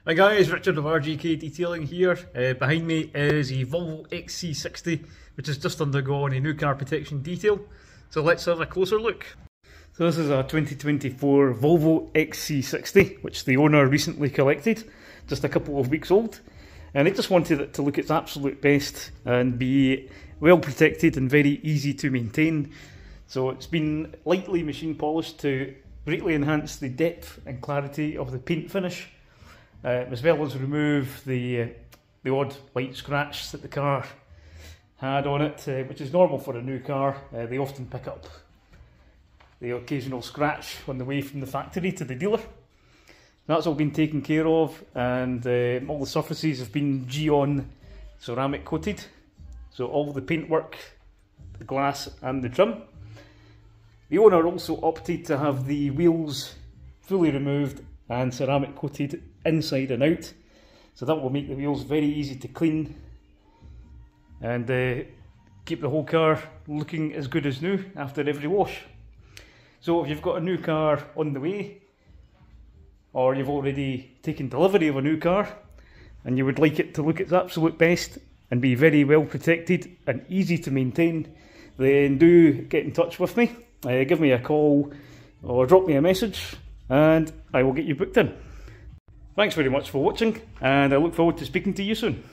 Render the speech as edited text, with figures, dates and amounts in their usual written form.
Hi guys, Richard of RGK Detailing here. Behind me is a Volvo XC60 which has just undergone a new car protection detail. So let's have a closer look. So this is a 2024 Volvo XC60 which the owner recently collected, just a couple of weeks old. And they just wanted it to look its absolute best and be well protected and very easy to maintain. So it's been lightly machine polished to greatly enhance the depth and clarity of the paint finish, as well as remove the odd light scratch that the car had on it, which is normal for a new car. They often pick up the occasional scratch on the way from the factory to the dealer. That's all been taken care of, and all the surfaces have been Geon ceramic coated. So all the paintwork, the glass and the trim. The owner also opted to have the wheels fully removed and ceramic coated inside and out. So that will make the wheels very easy to clean and keep the whole car looking as good as new after every wash. So if you've got a new car on the way, or you've already taken delivery of a new car and you would like it to look its absolute best and be very well protected and easy to maintain, then do get in touch with me. Give me a call or drop me a message and I will get you booked in. Thanks very much for watching, and I look forward to speaking to you soon.